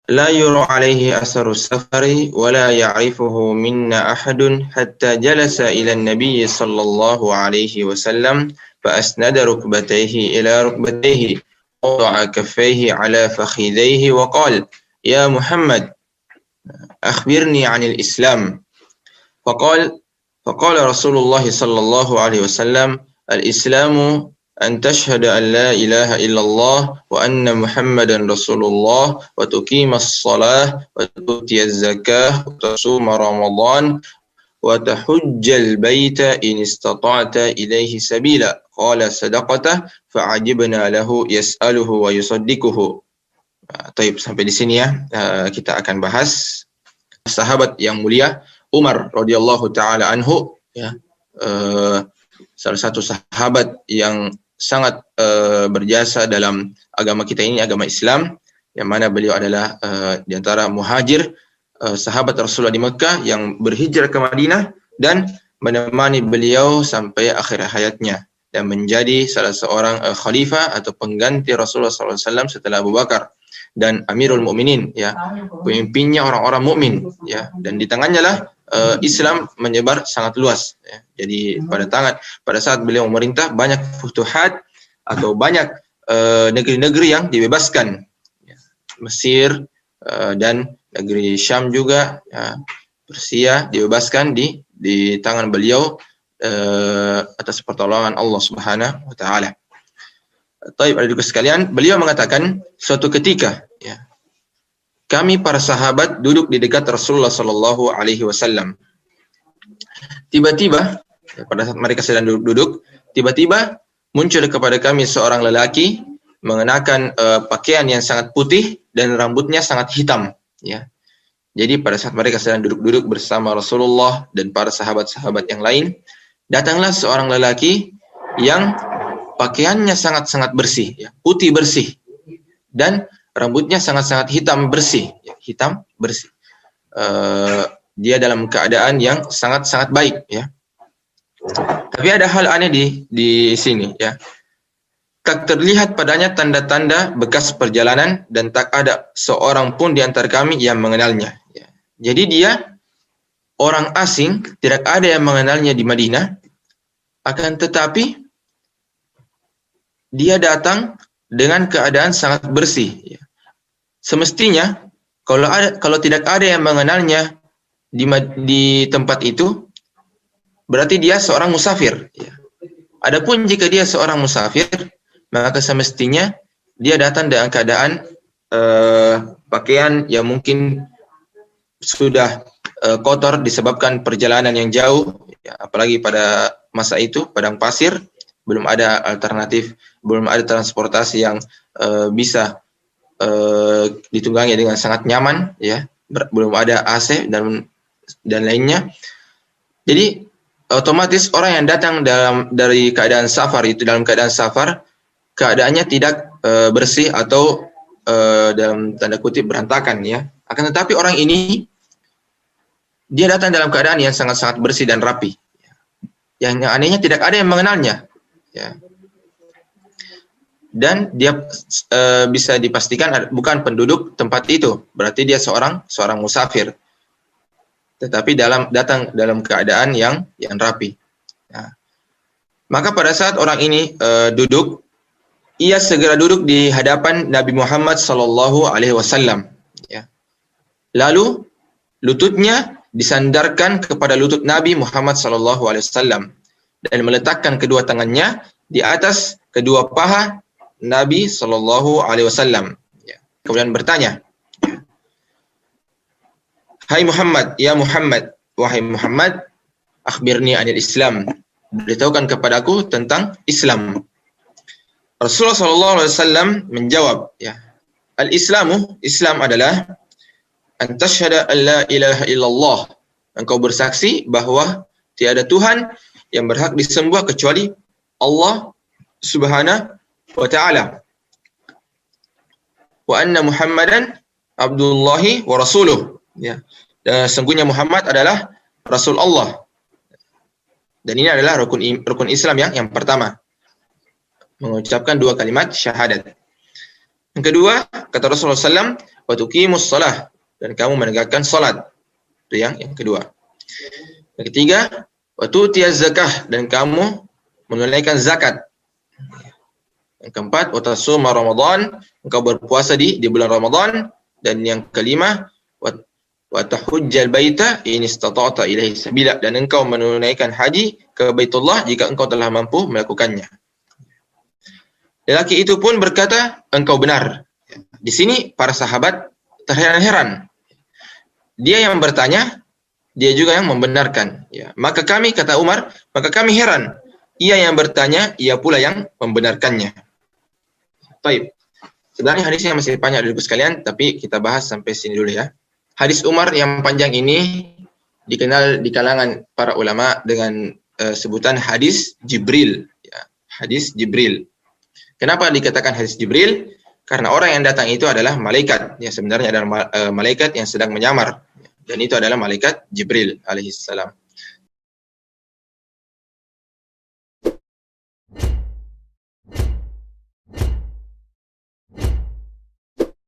لا يرى عليه أثر السفر ولا يعرفه منا أحد حتى جلس إلى النبي صلى الله عليه وسلم فأسند ركبتيه إلى ركبتيه ووضع كفيه على فخذيه وقال يا محمد أخبرني عن الإسلام فقال رسول الله صلى الله عليه وسلم الإسلام أن تشهد أن لا إله إلا الله وأن محمدا رسول الله وتقيم الصلاة وتؤتي الزكاة وتصوم رمضان وتحج البيت إن استطعت إليه سبيلا قال صدقته فعجبنا له يسأله ويصدقه. Taib, sampai di sini ya kita akan bahas sahabat yang mulia Umar radhiyallahu taala anhu ya, salah satu sahabat yang sangat berjasa dalam agama kita ini, agama Islam, yang mana beliau adalah di antara muhajir, sahabat Rasulullah di Mekah yang berhijrah ke Madinah dan menemani beliau sampai akhir hayatnya dan menjadi salah seorang khalifah atau pengganti Rasulullah SAW setelah Abu Bakar dan Amirul Mukminin ya, pemimpinnya orang-orang mukmin ya, dan di tangannya lah Islam menyebar sangat luas ya. Jadi pada saat beliau memerintah banyak futuhat atau banyak negeri-negeri yang dibebaskan ya. Mesir dan negeri Syam juga ya, Persia dibebaskan di tangan beliau atas pertolongan Allah Subhanahu wa taala. Taib, adik sekalian, beliau mengatakan suatu ketika ya, kami para sahabat duduk di dekat Rasulullah sallallahu alaihi wasallam. Tiba-tiba ya, pada saat mereka sedang duduk, tiba-tiba muncul kepada kami seorang lelaki mengenakan pakaian yang sangat putih dan rambutnya sangat hitam ya. Jadi pada saat mereka sedang duduk-duduk bersama Rasulullah dan para sahabat-sahabat yang lain, datanglah seorang lelaki yang pakaiannya sangat-sangat bersih, ya, putih bersih, dan rambutnya sangat-sangat hitam bersih, ya, hitam bersih. Dia dalam keadaan yang sangat-sangat baik, ya. Tapi ada hal aneh di sini, ya. Tak terlihat padanya tanda-tanda bekas perjalanan dan tak ada seorang pun di antara kami yang mengenalnya. Ya. Jadi dia orang asing, tidak ada yang mengenalnya di Madinah, akan tetapi dia datang dengan keadaan sangat bersih. Ya. Semestinya kalau tidak ada yang mengenalnya di tempat itu, berarti dia seorang musafir. Ya. Adapun jika dia seorang musafir, maka semestinya dia datang dengan keadaan pakaian yang mungkin sudah kotor disebabkan perjalanan yang jauh. Ya, apalagi pada masa itu padang pasir, belum ada alternatif, belum ada transportasi yang bisa ditunggangi dengan sangat nyaman, ya, belum ada AC dan lainnya. Jadi otomatis orang yang datang dari keadaan safar itu dalam keadaan safar, keadaannya tidak bersih atau dalam tanda kutip berantakan, ya. Akan tetapi orang ini dia datang dalam keadaan yang sangat-sangat bersih dan rapi. Yang anehnya tidak ada yang mengenalnya. Ya. Dan dia bisa dipastikan bukan penduduk tempat itu, berarti dia seorang musafir. Tetapi datang dalam keadaan yang rapi. Ya. Maka pada saat orang ini duduk, ia segera duduk di hadapan Nabi Muhammad sallallahu alaihi wasallam. Ya. Lalu lututnya disandarkan kepada lutut Nabi Muhammad sallallahu alaihi wasallam dan meletakkan kedua tangannya di atas kedua paha Nabi sallallahu alaihi wasallam. Ya. Kemudian bertanya, "Hai Muhammad, ya Muhammad, wahai Muhammad, akhbirni anil Islam." Beritahukan kepadaku tentang Islam. Rasulullah sallallahu alaihi wasallam menjawab, ya. Al-Islamu, Islam adalah an tashhada an la ilaha illallah. Engkau bersaksi bahwa tiada Tuhan yang berhak disembah kecuali Allah Subhanahu wa ta'ala. Wa anna Muhammadan abdullahi wa rasuluh. Ya. Dan sesungguhnya Muhammad adalah Rasul Allah. Dan ini adalah rukun Islam yang pertama. Mengucapkan dua kalimat syahadat. Yang kedua, kata Rasulullah SAW, wa tuqimus shalah, dan kamu menegakkan salat. Itu yang kedua. Yang ketiga, wa tu'tiyaz zakah, dan kamu menunaikan zakat. Yang keempat, wa tasuma Ramadan, engkau berpuasa di bulan Ramadan. Dan yang kelima, wa tahujjal baita in istata'ta ilaihi sabila, dan engkau menunaikan haji ke Baitullah jika engkau telah mampu melakukannya. Lelaki itu pun berkata, engkau benar. Di sini para sahabat terheran-heran. Dia yang bertanya, dia juga yang membenarkan. Ya. Maka kami, kata Umar, maka kami heran. Ia yang bertanya, ia pula yang membenarkannya. Baik. Sebenarnya hadisnya masih banyak dari sekalian, tapi kita bahas sampai sini dulu ya. Hadis Umar yang panjang ini dikenal di kalangan para ulama dengan sebutan hadis Jibril. Ya. Hadis Jibril. Kenapa dikatakan hadis Jibril? Karena orang yang datang itu adalah malaikat. Ya, sebenarnya adalah malaikat yang sedang menyamar. Dan itu adalah malaikat Jibril alaihissalam.